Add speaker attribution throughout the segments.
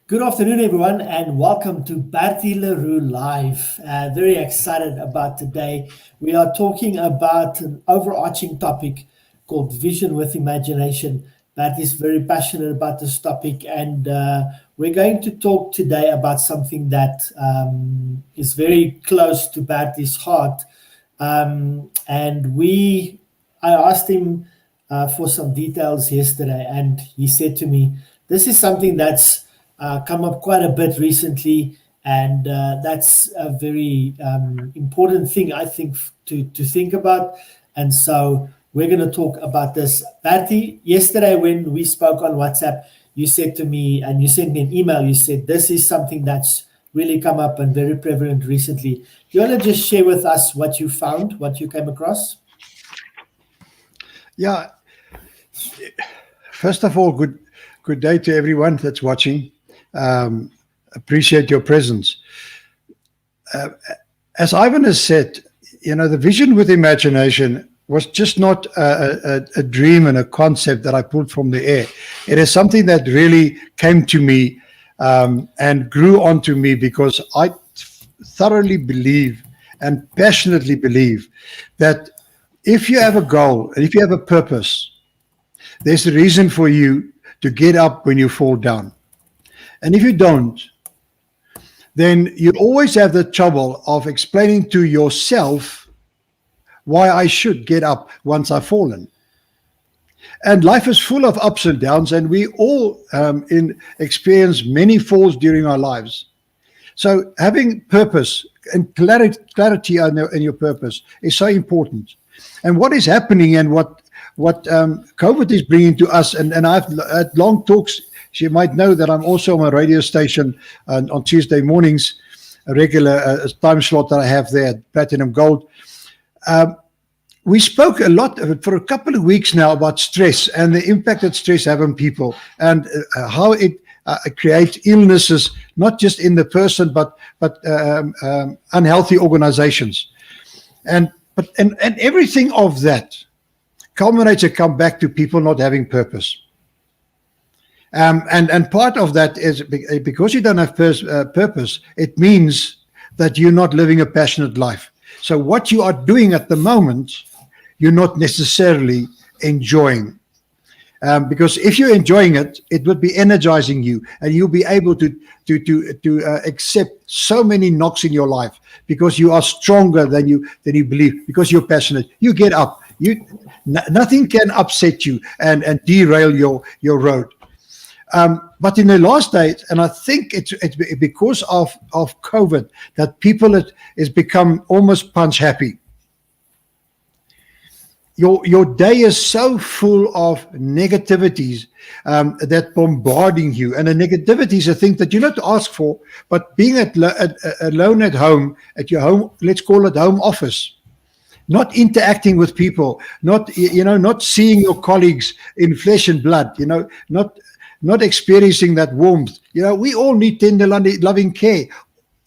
Speaker 1: Good afternoon, everyone, and welcome to Bertie Live. Very excited about today. We are talking about an overarching topic called Vision with Imagination. Bertie is very passionate about this topic, and we're going to talk today about something that is very close to Bertie's heart. I asked him for some details yesterday, and he said to me, "This is something that's come up quite a bit recently, and that's a very important thing, I think, to think about." And so we're going to talk about this. Bertie, yesterday when we spoke on WhatsApp, you said to me, and you sent me an email, you said, this is something that's really come up and very prevalent recently. Do you want to just share with us what you found, what you came across?
Speaker 2: Yeah. First of all, good day to everyone that's watching. Appreciate your presence. As Ivan has said, the vision with imagination was just not a dream and a concept that I pulled from the air. It is something that really came to me and grew onto me because I thoroughly believe and passionately believe that if you have a goal and if you have a purpose, there's a reason for you to get up when you fall down. And if you don't, then you always have the trouble of explaining to yourself why I should get up once I've fallen. And life is full of ups and downs, and we all experience many falls during our lives. So having purpose and clarity in your purpose is so important. And what is happening and what COVID is bringing to us, and I've had long talks. You might know that I'm also on a radio station on Tuesday mornings, a regular time slot that I have there at Platinum Gold. We spoke a lot for a couple of weeks now about stress and the impact that stress has on people and how it creates illnesses, not just in the person, but unhealthy organizations. And everything of that culminates and come back to people not having purpose. And part of that is because you don't have purpose, it means that you're not living a passionate life. So what you are doing at the moment, you're not necessarily enjoying. Because if you're enjoying it, it would be energizing you, and you'll be able to accept so many knocks in your life because you are stronger than you believe, because you're passionate. You get up. Nothing can upset you and derail your road. But in the last days, and I think it's because of COVID that people has become almost punch happy. Your day is so full of negativities that bombarding you, and the negativities are things that you don't ask for. But being alone at home, at your home, let's call it home office, not interacting with people, not seeing your colleagues in flesh and blood, not experiencing that warmth. We all need tender, loving care,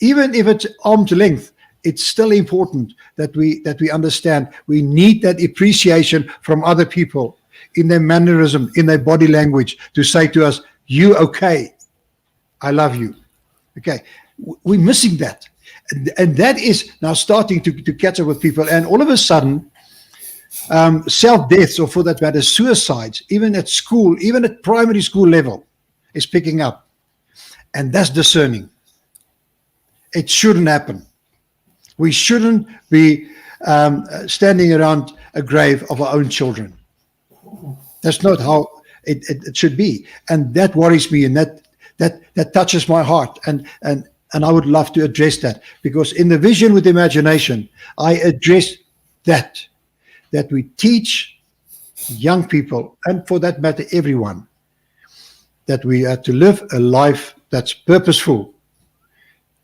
Speaker 2: even if it's arm's length. It's still important that we understand we need that appreciation from other people in their mannerism, in their body language, to say to us, "You okay? I love you." Okay, we're missing that, and that is now starting to catch up with people. And all of a sudden, self-deaths, or for that matter, suicides, even at school, even at primary school level, is picking up, and that's discerning. It shouldn't happen. We shouldn't be standing around a grave of our own children. That's not how it should be, and that worries me, and that touches my heart, and I would love to address that, because in the vision with imagination, I address that we teach young people, and for that matter, everyone, that we are to live a life that's purposeful,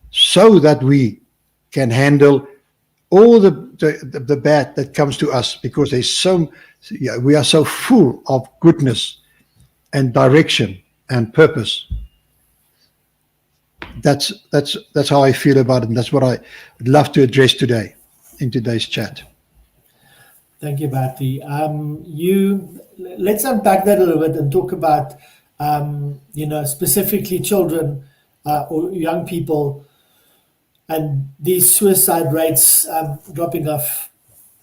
Speaker 2: so that we can handle all the bad that comes to us, because we are so full of goodness and direction and purpose. That's how I feel about it, and that's what I would love to address today in today's chat.
Speaker 1: Thank you, Bertie. Let's unpack that a little bit and talk about specifically children or young people, and these suicide rates dropping off.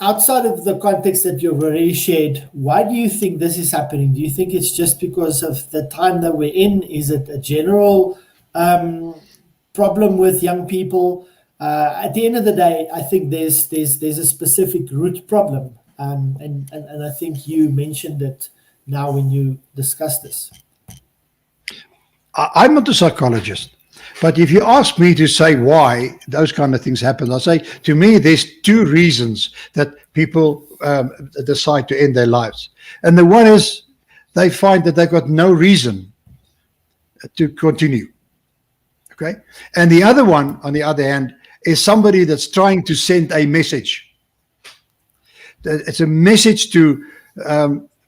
Speaker 1: Outside of the context that you've already shared, why do you think this is happening? Do you think it's just because of the time that we're in? Is it a general problem with young people? At the end of the day, I think there's a specific root problem, and I think you mentioned it now when you discussed this.
Speaker 2: I'm not a psychologist, but if you ask me to say why those kind of things happen, I'll say, to me, there's two reasons that people decide to end their lives. And the one is they find that they've got no reason to continue. Okay. And the other one, on the other hand, is somebody that's trying to send a message. It's a message to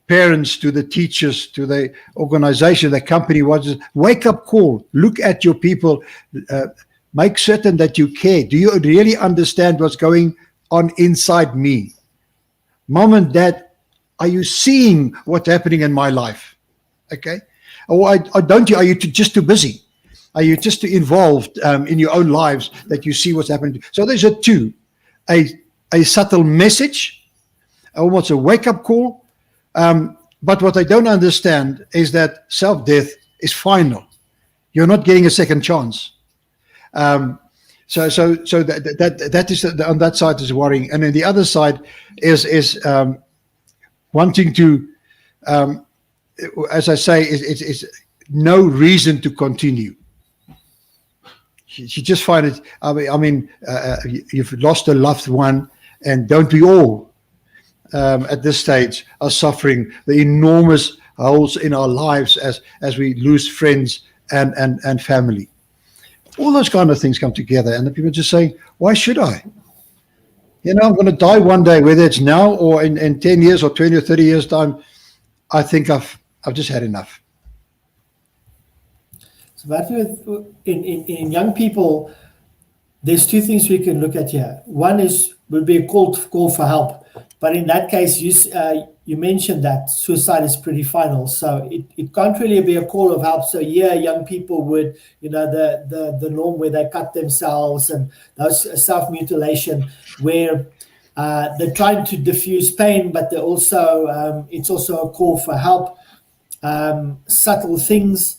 Speaker 2: parents, to the teachers, to the organization, the company. Wake up call. Look at your people. Make certain that you care. Do you really understand what's going on inside me? Mom and dad, are you seeing what's happening in my life? Okay. Or don't you? Are you just too busy? Are you just too involved in your own lives that you see what's happening? So there's a subtle message, almost a wake-up call. But what I don't understand is that self-death is final. You're not getting a second chance. So that is on that side is worrying, and then the other side is wanting to, as I say, is no reason to continue. You just find it. I mean, you've lost a loved one, and don't we all at this stage are suffering the enormous holes in our lives as we lose friends and family. All those kind of things come together, and the people just saying, why should I? I'm going to die one day, whether it's now or in 10 years or 20 or 30 years time. I think I've just had enough.
Speaker 1: So that in young people, there's two things we can look at here. One would be a call for help, but in that case, you mentioned that suicide is pretty final, so it can't really be a call of help. So young people would, the norm where they cut themselves and those self-mutilation, where they're trying to diffuse pain, but they're also it's also a call for help. Subtle things.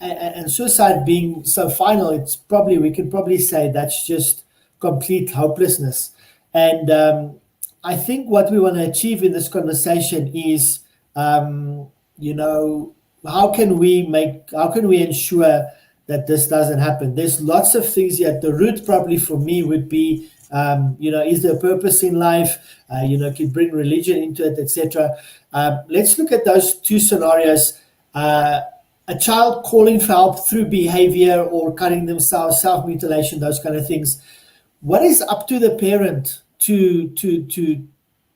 Speaker 1: And suicide being so final, we can probably say that's just complete hopelessness. And I think what we want to achieve in this conversation is, how can we ensure that this doesn't happen? There's lots of things here. The root probably for me would be, is there a purpose in life? Can bring religion into it, etc. Let's look at those two scenarios. A child calling for help through behavior or cutting themselves, self-mutilation, those kind of things. What is up to the parent to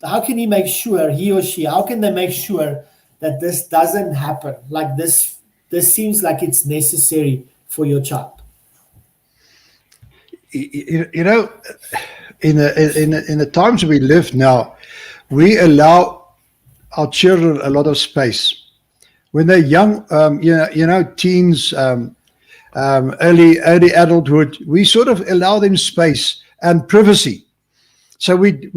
Speaker 1: how can he or she, how can they make sure that this doesn't happen? Like this seems like it's necessary for your child.
Speaker 2: In the times we live now, we allow our children a lot of space. When they're young, teens, early adulthood, we sort of allow them space and privacy. So we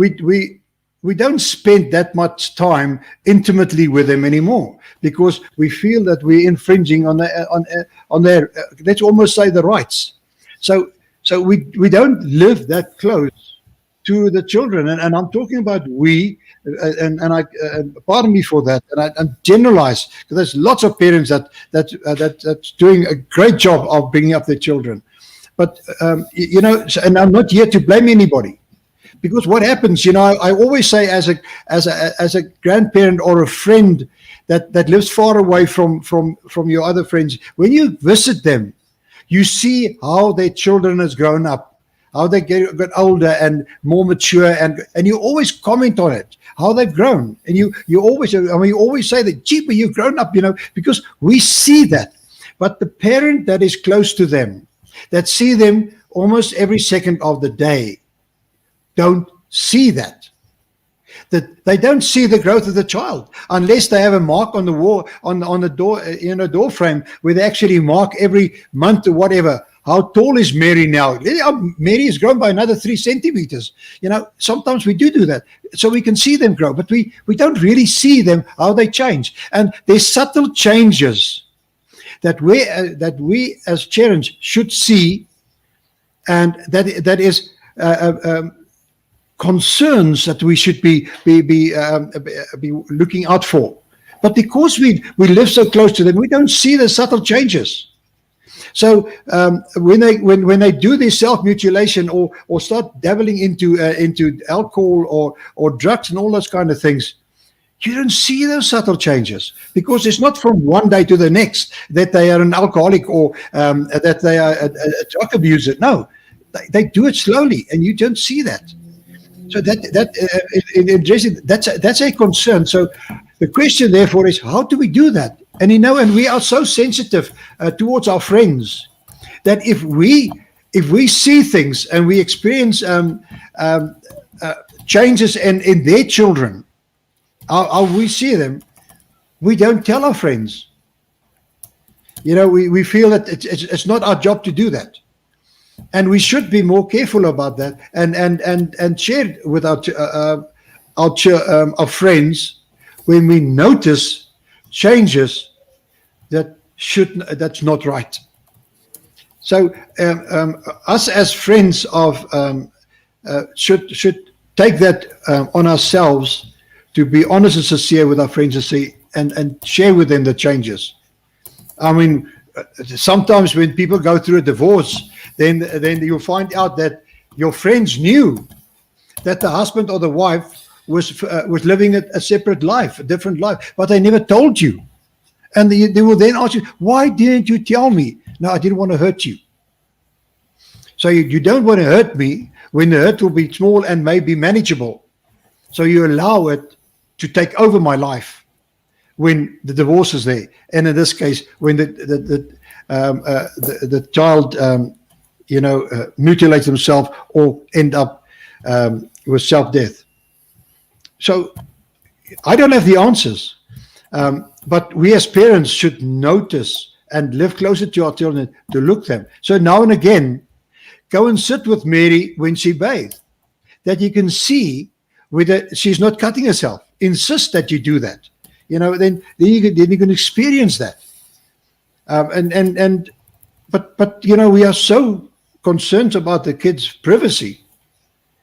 Speaker 2: don't spend that much time intimately with them anymore because we feel that we're infringing on their let's almost say the rights. So we don't live that close to the children, and I'm talking about we, and I pardon me for that, and I generalize because there's lots of parents that's doing a great job of bringing up their children, but and I'm not here to blame anybody, because what happens, I always say as a grandparent or a friend that lives far away from your other friends, when you visit them, you see how their children has grown up, how they get older and more mature, and you always comment on it, how they've grown, and you always say that, gee, but you've grown up, because we see that. But the parent that is close to them, that see them almost every second of the day, don't see that. that they don't see the growth of the child unless they have a mark on the wall, on the door, door frame, where they actually mark every month or whatever. How tall is Mary now? Mary has grown by another 3 centimeters. Sometimes we do that, so we can see them grow, but we don't really see them, how they change. And there's subtle changes that we as parents should see, and that is concerns that we should be looking out for. But because we live so close to them, we don't see the subtle changes. So when they do this self-mutilation or start dabbling into alcohol or drugs and all those kind of things, you don't see those subtle changes, because it's not from one day to the next that they are an alcoholic or that they are a drug abuser. No, they do it slowly, and you don't see that. So that's a concern. So the question, therefore, is how do we do that? And and we are so sensitive towards our friends that if we see things and we experience changes in their children, how we see them, we don't tell our friends. We feel that it's not our job to do that. And we should be more careful about that, and share it with our friends when we notice changes that's not right. So us as friends should take that on ourselves to be honest and sincere with our friends and say and share with them the changes. I mean, sometimes when people go through a divorce, then you'll find out that your friends knew that the husband or the wife was living a separate life, a different life, but they never told you. And they will then ask you, why didn't you tell me? No, I didn't want to hurt you. So you don't want to hurt me when the hurt will be small and maybe manageable. So you allow it to take over my life when the divorce is there. And in this case, when the child mutilates himself or end up with self-death. So I don't have the answers, but we as parents should notice and live closer to our children to look them. So now and again, go and sit with Mary when she bathes, that you can see whether she's not cutting herself. Insist that you do that. Then you can experience that. But we are so concerned about the kids' privacy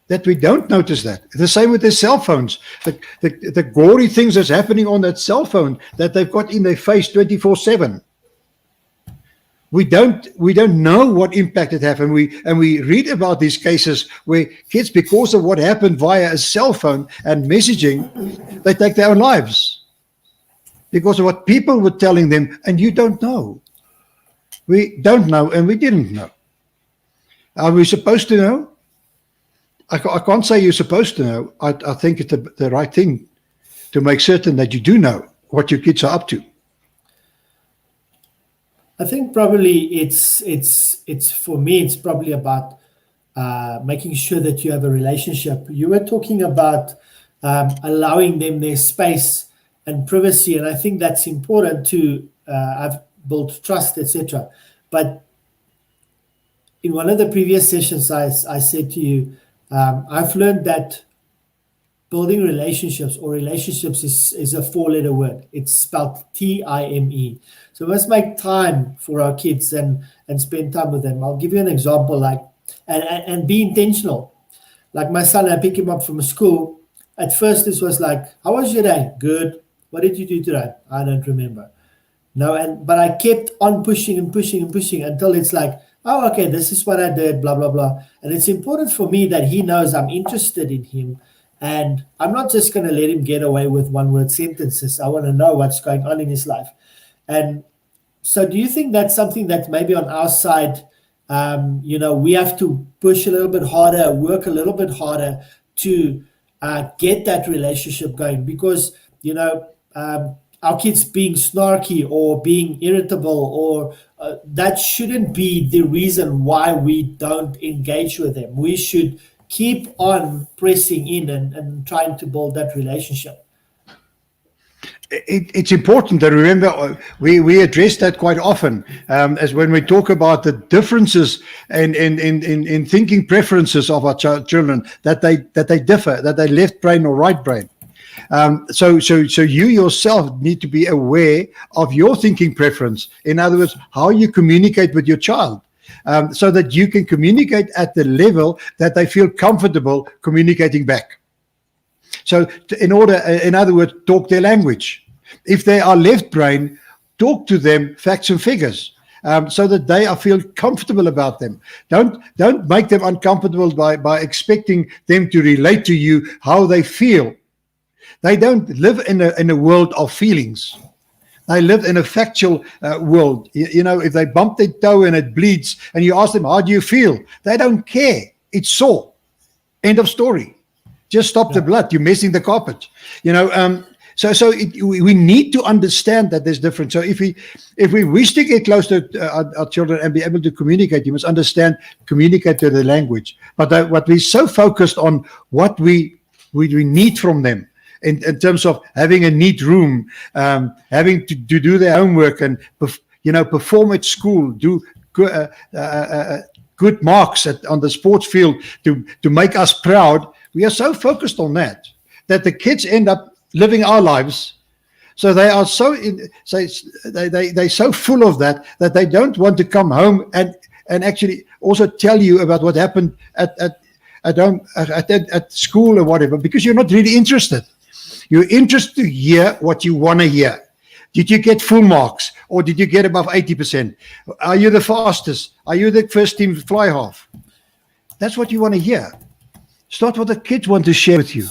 Speaker 2: that we don't notice that. The same with their cell phones. The gory things that's happening on that cell phone that they've got in their face 24/7. We don't know what impact it has, and we read about these cases where kids, because of what happened via a cell phone and messaging, they take their own lives because of what people were telling them, and you don't know. We don't know, and we didn't know. Are we supposed to know? I can't say you're supposed to know. I think it's the right thing to make certain that you do know what your kids are up to.
Speaker 1: I think probably it's for me, it's probably about making sure that you have a relationship. You were talking about allowing them their space and privacy, and I think that's important to have built trust, etc. But in one of the previous sessions, I said to you, I've learned that building relationships is a 4-letter word. It's spelled TIME. So we must make time for our kids and spend time with them. I'll give you an example, and be intentional. Like my son, I pick him up from school. At first, this was like, how was your day? Good. What did you do today? I don't remember. No, but I kept on pushing and pushing and pushing until it's like, oh, okay, this is what I did, blah, blah, blah. And it's important for me that he knows I'm interested in him. And I'm not just going to let him get away with one-word sentences. I want to know what's going on in his life. And so do you think that's something that maybe on our side, we have to push a little bit harder, work a little bit harder to get that relationship going? Because, our kids being snarky or being irritable or that shouldn't be the reason why we don't engage with them. We should keep on pressing in and trying to build that relationship?
Speaker 2: It's important to remember, we address that quite often, as when we talk about the differences in thinking preferences of our children, that they differ, that they're left brain or right brain. So you yourself need to be aware of your thinking preference. In other words, how you communicate with your child, so that you can communicate at the level that they feel comfortable communicating back. So in other words, talk their language. If they are left brain, talk to them facts and figures, so that they feel comfortable about them. Don't make them uncomfortable by expecting them to relate to you how they feel. They don't live in a world of feelings. They live in a factual world. You know, if they bump their toe and it bleeds, and you ask them, how do you feel? They don't care. It's sore. End of story. Just stop the blood. You're messing the carpet. You know, we need to understand that there's difference. So if we wish to get close to our children and be able to communicate, you must communicate to the language. But what we're so focused on, what we need from them, in terms of having a neat room, having to do their homework, and perform at school, do good marks on the sports field to make us proud. We are so focused on that the kids end up living our lives. So they are they're so full of that they don't want to come home and actually also tell you about what happened at home, at school or whatever, because you're not really interested. You're interested to hear what you want to hear. Did you get full marks, or did you get above 80%? Are you the fastest? Are you the first team fly half? That's what you want to hear. It's not what the kids want to share with you.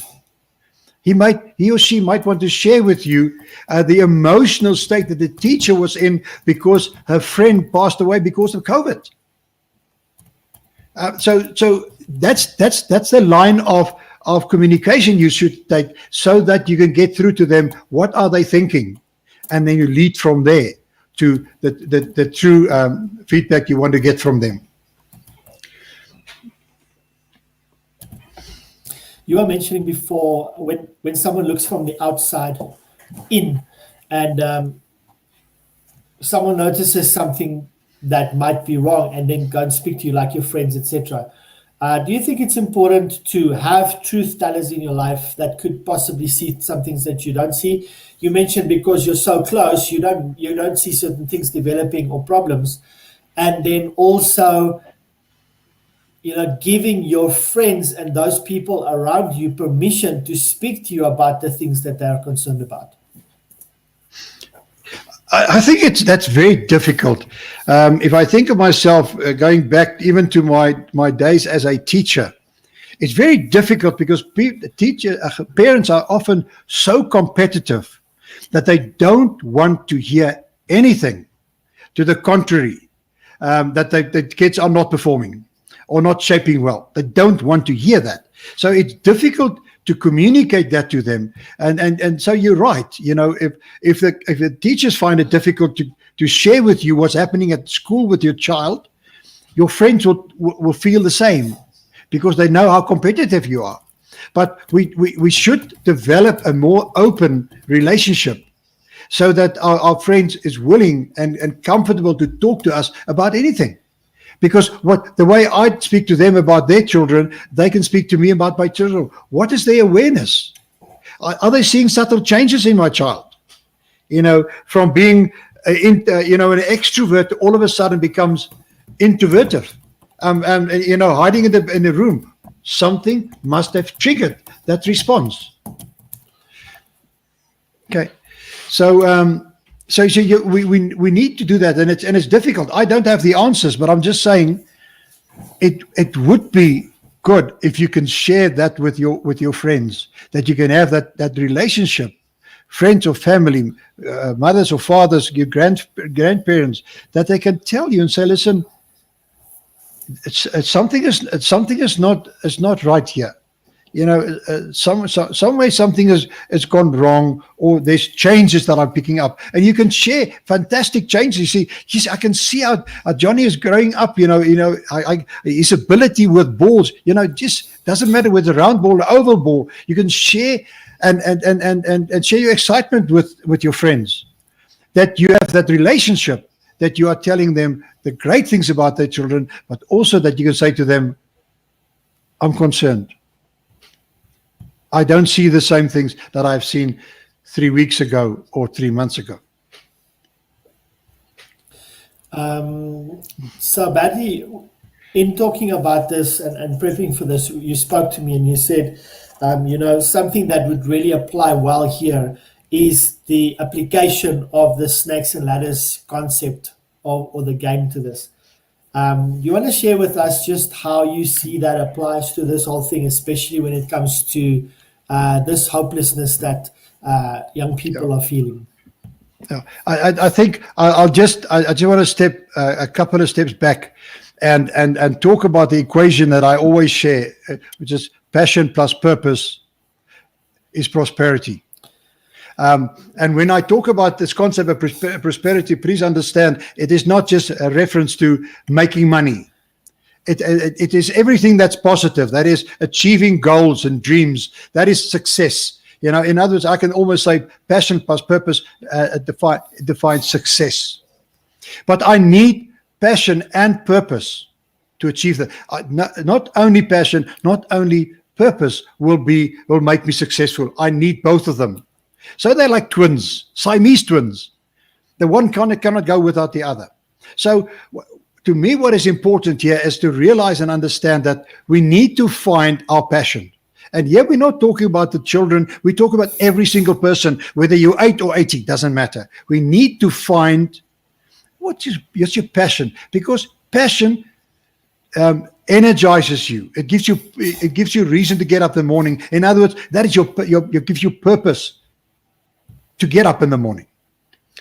Speaker 2: He or she might want to share with you the emotional state that the teacher was in because her friend passed away because of COVID. So that's the line of communication you should take, so that you can get through to them. What are they thinking? And then you lead from there to the true feedback you want to get from them.
Speaker 1: You were mentioning before, when someone looks from the outside in, and someone notices something that might be wrong, and then go and speak to you, like your friends, etc. Do you think it's important to have truth tellers in your life that could possibly see some things that you don't see? You mentioned because you're so close, you don't see certain things developing or problems, and then also, giving your friends and those people around you permission to speak to you about the things that they are concerned about.
Speaker 2: I think that's very difficult. If I think of myself going back even to my days as a teacher, it's very difficult because parents are often so competitive that they don't want to hear anything to the contrary, that the kids are not performing or not shaping well. They don't want to hear that. So it's difficult to communicate that to them. And so you're right. If the teachers find it difficult to share with you what's happening at school with your child, your friends will feel the same, because they know how competitive you are. But we should develop a more open relationship, so that our friends is willing and comfortable to talk to us about anything. Because the way I speak to them about their children, they can speak to me about my children. What is their awareness? Are they seeing subtle changes in my child? From being an extrovert, all of a sudden becomes introverted, hiding in the room. Something must have triggered that response. Okay, so. We need to do that, and it's difficult. I don't have the answers, but I'm just saying it would be good if you can share that with your friends, that you can have that relationship, friends or family, mothers or fathers, your grandparents, that they can tell you and say, listen, something is not right here. some way something has gone wrong, or there's changes that I'm picking up, and you can share fantastic changes. You see, I can see how Johnny is growing up. His ability with balls. Just doesn't matter whether it's a round ball or oval ball. You can share and share your excitement with your friends. That you have that relationship, that you are telling them the great things about their children, but also that you can say to them, "I'm concerned. I don't see the same things that I've seen 3 weeks ago or 3 months ago."
Speaker 1: So, Bertie, in talking about this and prepping for this, you spoke to me and you said, something that would really apply well here is the application of the snakes and ladders concept or the game to this. You want to share with us just how you see that applies to this whole thing, especially when it comes to this hopelessness that young people are feeling?
Speaker 2: Yeah, I think I just want to step a couple of steps back and talk about the equation that I always share, which is passion plus purpose is prosperity. And when I talk about this concept of prosperity, please understand it is not just a reference to making money. It is everything that's positive. That is achieving goals and dreams. That is success. In other words, I can almost say passion plus purpose defines success. But I need passion and purpose to achieve that. Not only passion, not only purpose will make me successful. I need both of them. So they're like twins, Siamese twins. The one cannot go without the other. So to me, what is important here is to realize and understand that we need to find our passion. And here we're not talking about the children. We talk about every single person, whether you're 8 or 80, doesn't matter. We need to find what's your passion, because passion energizes you. It gives you reason to get up in the morning. In other words, that is gives you purpose to get up in the morning.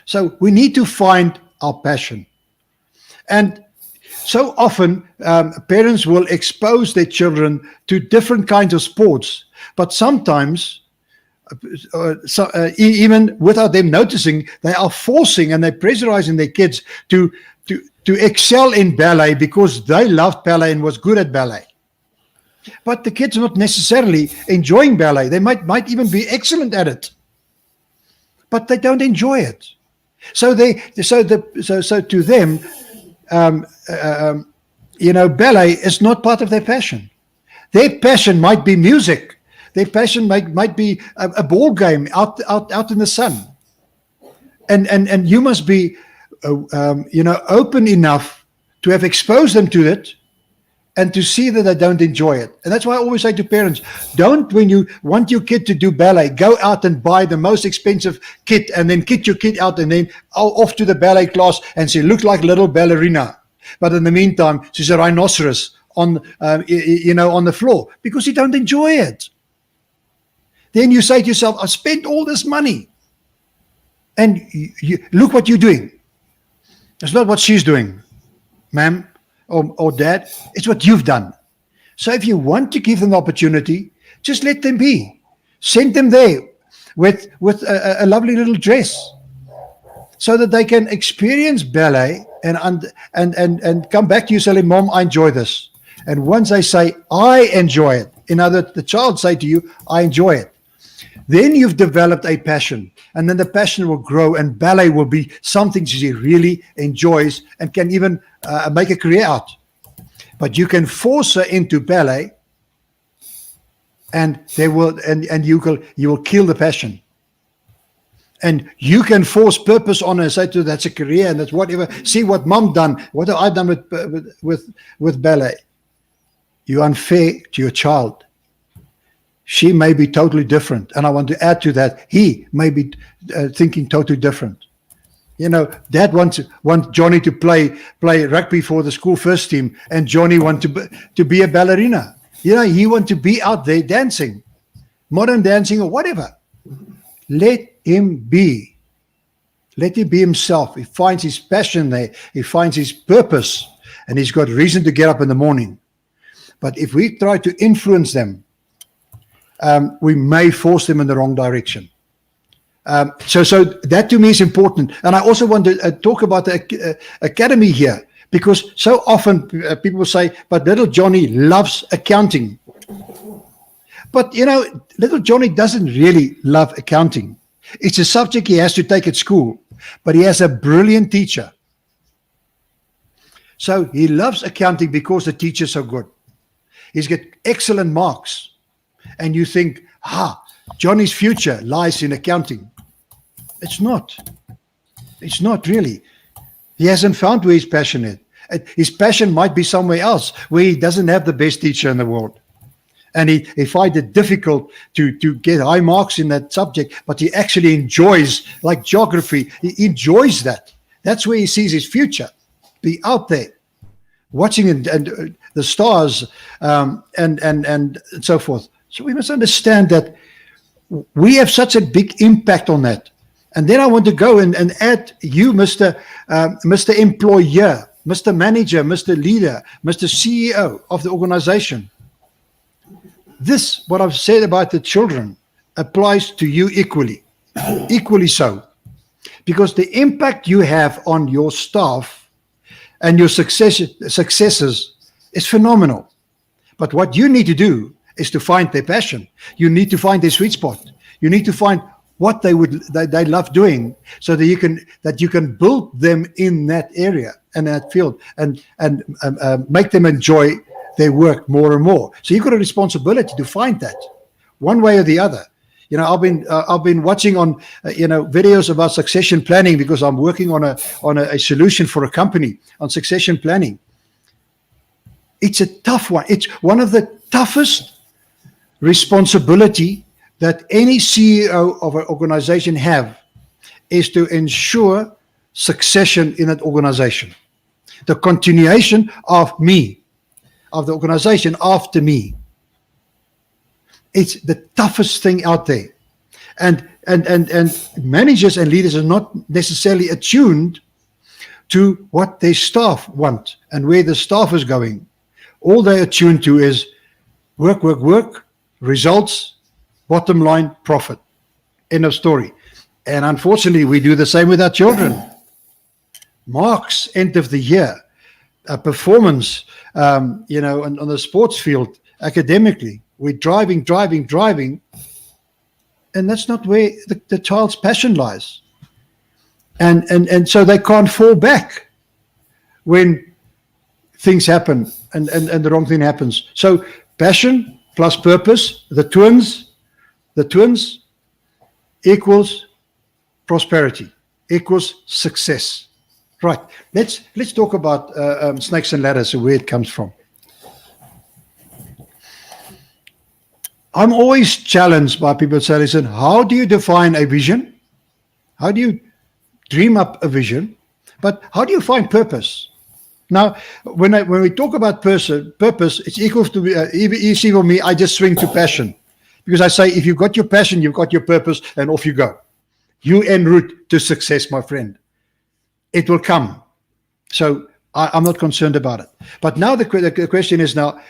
Speaker 2: So we need to find our passion. And so often parents will expose their children to different kinds of sports, but sometimes even without them noticing, they are forcing and they're pressurizing their kids to excel in ballet because they loved ballet and was good at ballet. But the kids are not necessarily enjoying ballet. They might even be excellent at it, but they don't enjoy it. So to them, ballet is not part of their passion. Their passion might be music. Their passion might be a ball game out in the sun. And you must be, open enough to have exposed them to it and to see that they don't enjoy it. And that's why I always say to parents, don't, when you want your kid to do ballet, go out and buy the most expensive kit and then kit your kid out and then off to the ballet class and say, look like little ballerina. But in the meantime, she's a rhinoceros on the floor because you don't enjoy it. Then you say to yourself, I spent all this money. And look what you're doing. It's not what she's doing, ma'am or dad. It's what you've done. So if you want to give them the opportunity, just let them be. Send them there with a lovely little dress so that they can experience ballet and come back to you saying, Mom, I enjoy this. And once they say, I enjoy it, in other words, the child say to you, I enjoy it. Then you've developed a passion, and then the passion will grow, and ballet will be something she really enjoys and can even make a career out. But you can force her into ballet, and you will kill the passion. And you can force purpose on her and say to her, that's a career and that's whatever. See what Mom done. What have I done with ballet? You're unfair to your child. She may be totally different. And I want to add to that, he may be thinking totally different. Dad wants Johnny to play rugby for the school first team, and Johnny wants to be a ballerina. He wants to be out there dancing, modern dancing or whatever. Let him be. Let him be himself. He finds his passion there. He finds his purpose, and he's got reason to get up in the morning. But if we try to influence them we may force them in the wrong direction. So that to me is important. And I also want to talk about the academy here, because so often people say, but little Johnny loves accounting. But, little Johnny doesn't really love accounting. It's a subject he has to take at school, but he has a brilliant teacher. So he loves accounting because the teacher's so good. He's got excellent marks. And you think, Johnny's future lies in accounting. It's not. It's not really. He hasn't found where he's passionate. His passion might be somewhere else, where he doesn't have the best teacher in the world. And he finds it difficult to get high marks in that subject, but he actually enjoys, like geography, he enjoys that. That's where he sees his future. Be out there, watching and the stars and so forth. So we must understand that we have such a big impact on that. And then I want to go and add you, Mr. Employer, Mr. Manager, Mr. Leader, Mr. CEO of the organization. This, what I've said about the children, applies to you equally so. Because the impact you have on your staff and your successes is phenomenal. But what you need to do is to find their passion. You need to find their sweet spot. You need to find what they love doing, so that you can build them in that area and that field and make them enjoy their work more and more. So you've got a responsibility to find that one way or the other. I've been watching on videos about succession planning, because I'm working on a solution for a company on succession planning. It's a tough one. It's one of the toughest responsibility that any CEO of an organization have, is to ensure succession in that organization, the continuation of the organization after me. It's the toughest thing out there. And managers and leaders are not necessarily attuned to what their staff want and where the staff is going. All they're attuned to is work, results, bottom line, profit. End of story. And unfortunately, we do the same with our children. Marks, end of the year, performance, on the sports field, academically, we're driving, and that's not where the child's passion lies. And so they can't fall back when things happen and the wrong thing happens. So passion plus purpose, the twins equals prosperity, equals success. Right. Let's talk about snakes and ladders and where it comes from. I'm always challenged by people who say, listen, how do you define a vision? How do you dream up a vision? But how do you find purpose? Now, when we talk about purpose, it's equal to easy for me. I just swing to passion, because I say, if you've got your passion, you've got your purpose, and off you go. You en route to success, my friend. It will come. So I'm not concerned about it. But now the question is now,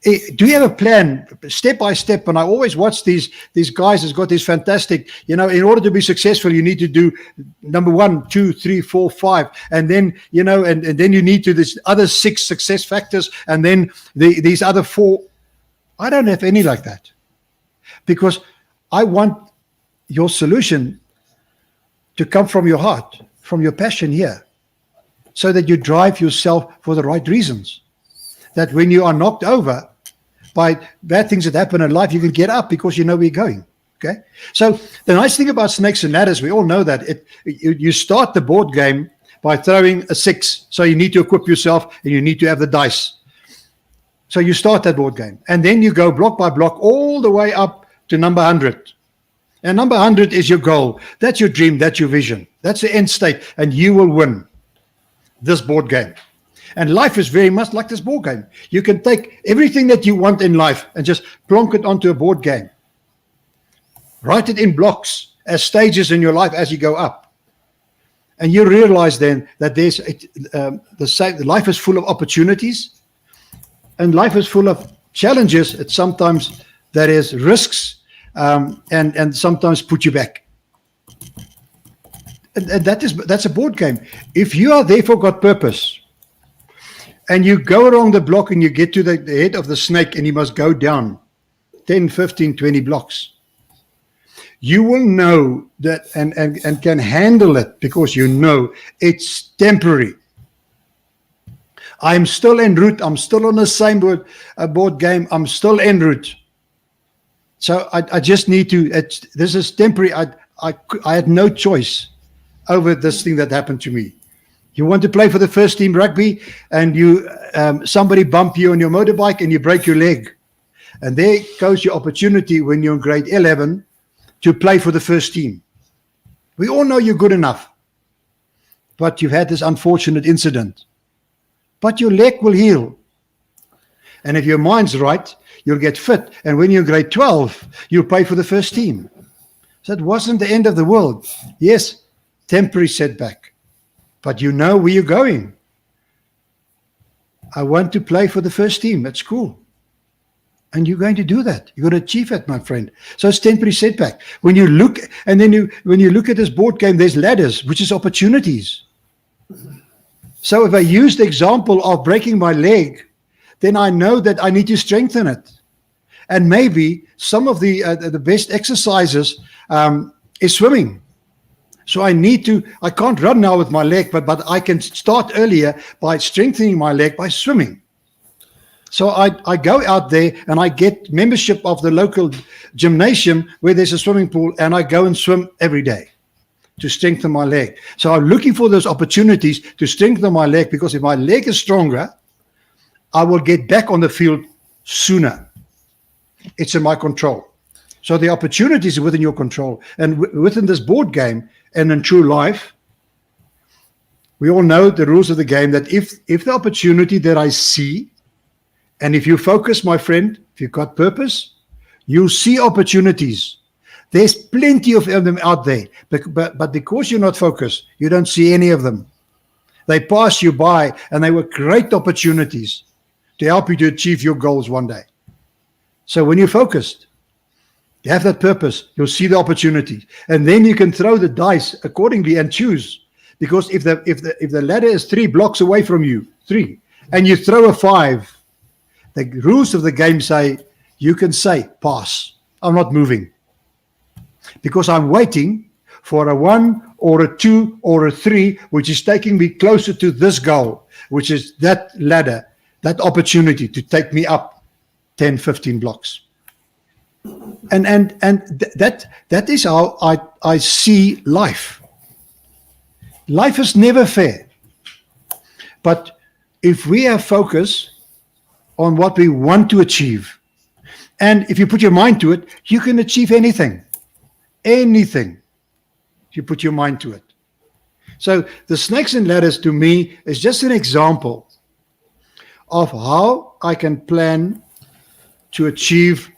Speaker 2: do you have a plan, step by step? And I always watch these guys who's got this fantastic, in order to be successful, you need to do number 1, 2, 3, 4, 5. And then, and then you need to this other 6 success factors. And then these other 4. I don't have any like that, because I want your solution to come from your heart, from your passion here, so that you drive yourself for the right reasons. That when you are knocked over by bad things that happen in life, you can get up because you know where you're going. Okay. So the nice thing about snakes and ladders, we all know that you start the board game by throwing a 6. So you need to equip yourself and you need to have the dice. So you start that board game, and then you go block by block all the way up to number 100. And number 100 is your goal. That's your dream. That's your vision. That's the end state. And you will win this board game. And life is very much like this board game. You can take everything that you want in life and just plonk it onto a board game. Write it in blocks as stages in your life as you go up. And you realize then that life is full of opportunities, and life is full of challenges. It's sometimes that is risks, and sometimes put you back. And that's a board game. If you are therefore got purpose, and you go along the block and you get to the head of the snake and you must go down 10, 15, 20 blocks, you will know that and can handle it, because you know it's temporary. I'm still en route. I'm still on the same board game. I'm still en route. So I just need to, this is temporary. I had no choice over this thing that happened to me. You want to play for the first team rugby, and you somebody bump you on your motorbike and you break your leg. And there goes your opportunity when you're in grade 11 to play for the first team. We all know you're good enough, but you've had this unfortunate incident. But your leg will heal. And if your mind's right, you'll get fit. And when you're in grade 12, you'll play for the first team. So it wasn't the end of the world. Yes, temporary setback. But you know where you're going. I want to play for the first team at school. And you're going to do that. You're going to achieve it, my friend. So it's temporary setback. When you look, and then when you look at this board game, there's ladders, which is opportunities. So if I use the example of breaking my leg, then I know that I need to strengthen it. And maybe some of the best exercises is swimming. So I can't run now with my leg, but I can start earlier by strengthening my leg by swimming. So I go out there and I get membership of the local gymnasium where there's a swimming pool, and I go and swim every day to strengthen my leg. So I'm looking for those opportunities to strengthen my leg, because if my leg is stronger, I will get back on the field sooner. It's in my control. So the opportunities are within your control. And within this board game and in true life, we all know the rules of the game, that if the opportunity that I see, and if you focus, my friend, if you've got purpose, you'll see opportunities. There's plenty of them out there, but because you're not focused, you don't see any of them. They pass you by, and they were great opportunities to help you to achieve your goals one day. So when you're focused, you have that purpose, you'll see the opportunity, and then you can throw the dice accordingly and choose. Because if the ladder is 3 blocks away from you, 3, and you throw a 5, the rules of the game say you can say pass. I'm not moving, because I'm waiting for a 1 or a 2 or a 3, which is taking me closer to this goal, which is that ladder, that opportunity to take me up 10, 15 blocks. And that is how I see life. Life is never fair. But if we have focus on what we want to achieve, and if you put your mind to it, you can achieve anything. Anything. If you put your mind to it. So the snakes and ladders, to me, is just an example of how I can plan to achieve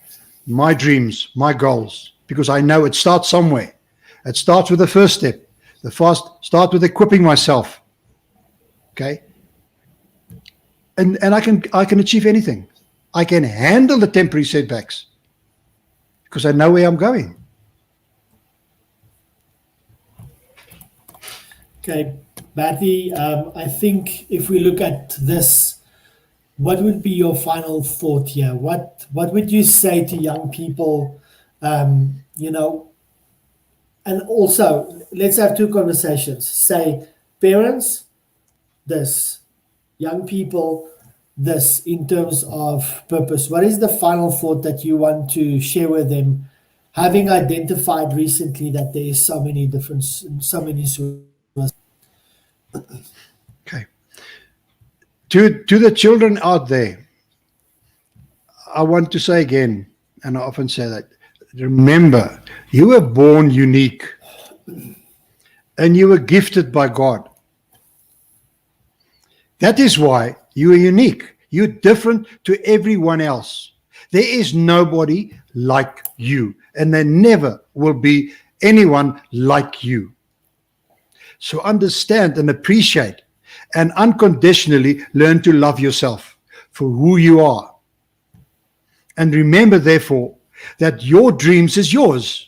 Speaker 2: my dreams, my goals, because I know it starts somewhere. It starts with the first step. Start with equipping myself. Okay? And I can achieve anything. I can handle the temporary setbacks because I know where I'm going.
Speaker 1: Okay, Bertie, I think if we look at this, what would be your final thought here? What would you say to young people, and also let's have 2 conversations. Say, parents, this, young people, this, in terms of purpose. What is the final thought that you want to share with them, having identified recently that there is so many sources?
Speaker 2: Okay. To the children out there, I want to say again, and I often say that, remember, you were born unique and you were gifted by God. That is why you are unique. You're different to everyone else. There is nobody like you, and there never will be anyone like you. So understand and appreciate and unconditionally learn to love yourself for who you are. And remember, therefore, that your dreams is yours.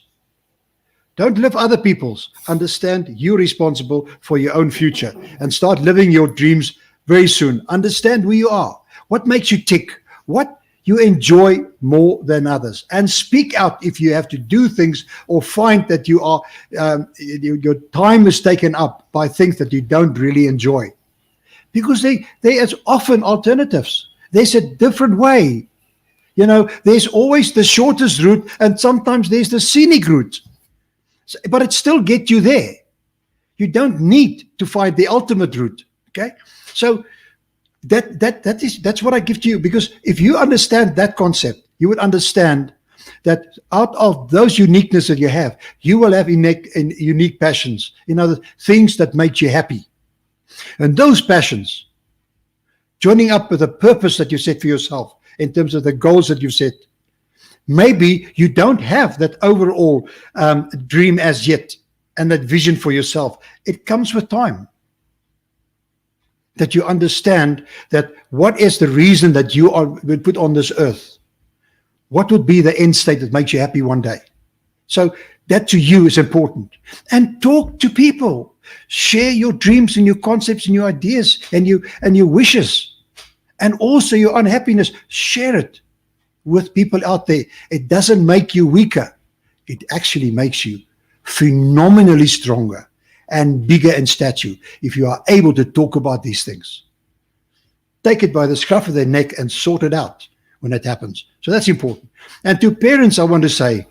Speaker 2: Don't live other people's. Understand you're responsible for your own future and start living your dreams very soon. Understand who you are, what makes you tick, what you enjoy more than others, and speak out if you have to do things or find that you are your time is taken up by things that you don't really enjoy. Because there is often alternatives. There's a different way. You know, there's always the shortest route, and sometimes there's the scenic route. But it still gets you there. You don't need to find the ultimate route. Okay, so that's what I give to you, because if you understand that concept, you would understand that out of those uniqueness that you have, you will have unique passions, things that make you happy. And those passions, joining up with a purpose that you set for yourself in terms of the goals that you've set. Maybe you don't have that overall dream as yet and that vision for yourself. It comes with time. That you understand that what is the reason that you are put on this earth? What would be the end state that makes you happy one day? So that to you is important. And talk to people. Share your dreams and your concepts and your ideas and your wishes. And also your unhappiness. Share it with people out there. It doesn't make you weaker. It actually makes you phenomenally stronger and bigger in stature if you are able to talk about these things. Take it by the scruff of their neck and sort it out when it happens. So that's important. And to parents, I want to say,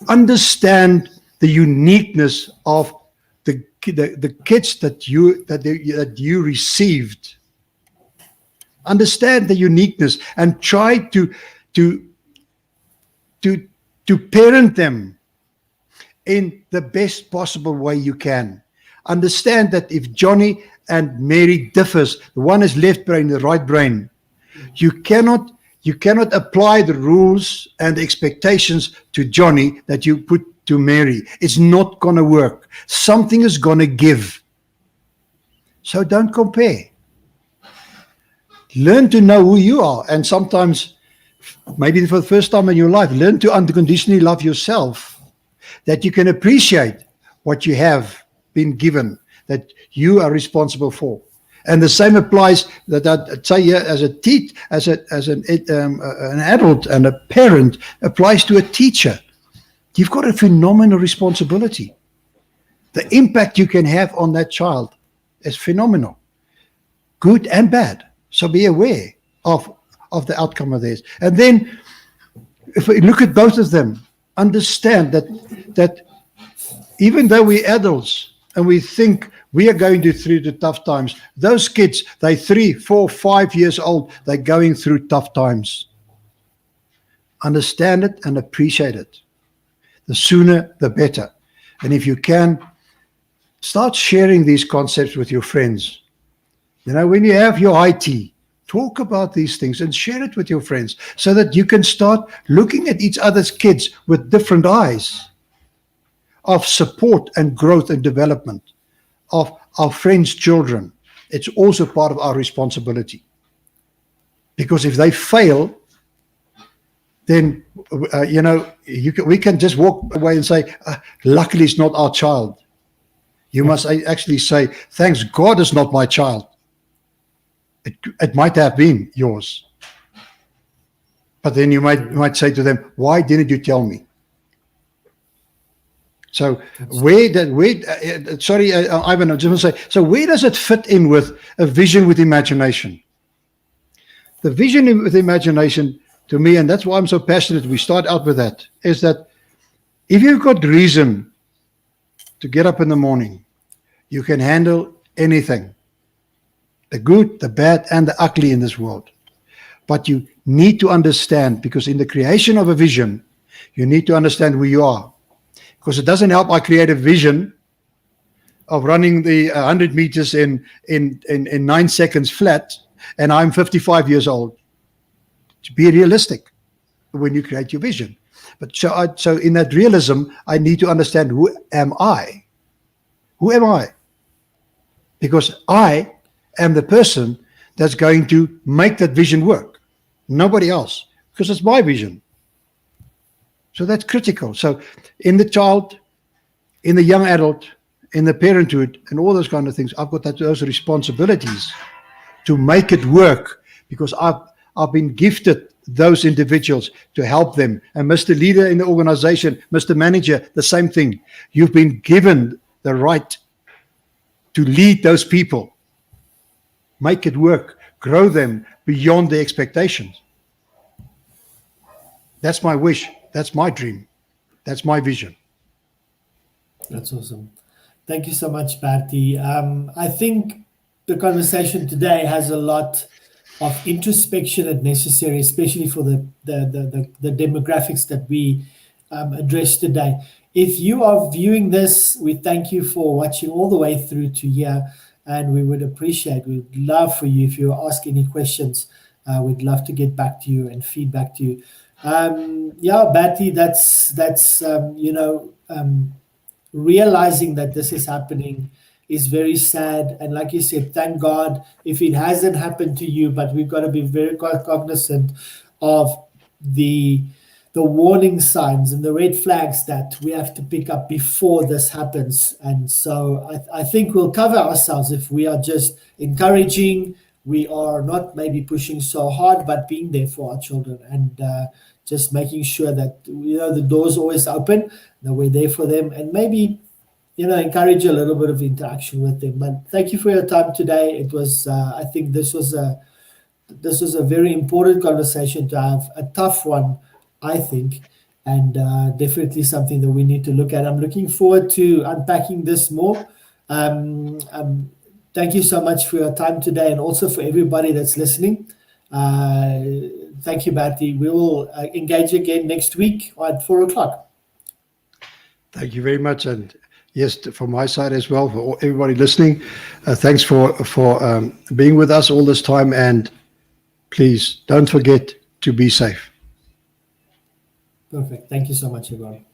Speaker 2: understand the uniqueness of the kids that you received. Understand the uniqueness and try to parent them in the best possible way you can. Understand that if Johnny and Mary differs, the one is left brain, the right brain, you cannot apply the rules and expectations to Johnny that you put to Mary. It's not going to work. Something is going to give. So don't compare. Learn to know who you are, and sometimes, maybe for the first time in your life, learn to unconditionally love yourself, that you can appreciate what you have been given, that you are responsible for. And the same applies that I'd say here as an adult and a parent applies to a teacher. You've got a phenomenal responsibility. The impact you can have on that child is phenomenal, good and bad. So be aware of the outcome of this. And then if we look at both of them, understand that even though we're adults and we think we are going through the tough times, those kids, they're 3, 4, 5 years old, they're going through tough times. Understand it and appreciate it. The sooner, the better. And if you can, start sharing these concepts with your friends. When you have your high tea, talk about these things and share it with your friends so that you can start looking at each other's kids with different eyes of support and growth and development of our friends' children. It's also part of our responsibility. Because if they fail, then, we can just walk away and say, luckily it's not our child. You must actually say, thanks God it's not my child. It might have been yours. But then you might say to them, why didn't you tell me? So Ivan, I just want to say, so where does it fit in with a vision with imagination? The vision with imagination, to me, and that's why I'm so passionate, we start out with that, is that if you've got reason to get up in the morning, you can handle anything. The good, the bad, and the ugly in this world. But you need to understand, because in the creation of a vision, you need to understand who you are. Because it doesn't help I create a vision of running the 100 meters in 9 seconds flat, and I'm 55 years old. To be realistic when you create your vision. But so in that realism, I need to understand, who am I? Who am I? Because I am the person that's going to make that vision work. Nobody else. Because it's my vision. So that's critical. So in the child, in the young adult, in the parenthood, and all those kind of things, I've got those responsibilities to make it work, because I've been gifted those individuals to help them. And Mr. Leader in the organization, Mr. Manager, the same thing. You've been given the right to lead those people, make it work, grow them beyond their expectations. That's my wish. That's my dream. That's my vision.
Speaker 1: That's awesome. Thank you so much, Bertie. I think the conversation today has a lot of introspection that's necessary, especially for the demographics that we address today. If you are viewing this, we thank you for watching all the way through to here, and we would appreciate, we'd love for you, if you ask any questions, we'd love to get back to you and feedback to you. Yeah, Bertie, that's realizing that this is happening is very sad. And like you said, thank God if it hasn't happened to you, but we've got to be very cognizant of the warning signs and the red flags that we have to pick up before this happens. And so I think we'll cover ourselves if we are just encouraging, we are not maybe pushing so hard, but being there for our children and just making sure that the door's always open, that we're there for them, and maybe encourage a little bit of interaction with them. But thank you for your time today. It was I think this was a very important conversation to have, a tough one, I think, and definitely something that we need to look at. I'm looking forward to unpacking this more. Thank you so much for your time today, and also for everybody that's listening. Thank you, Bertie. We will engage again next week at 4:00.
Speaker 2: Thank you very much. And yes, from my side as well, for everybody listening, thanks for being with us all this time. And please don't forget to be safe.
Speaker 1: Perfect. Thank you so much, everyone.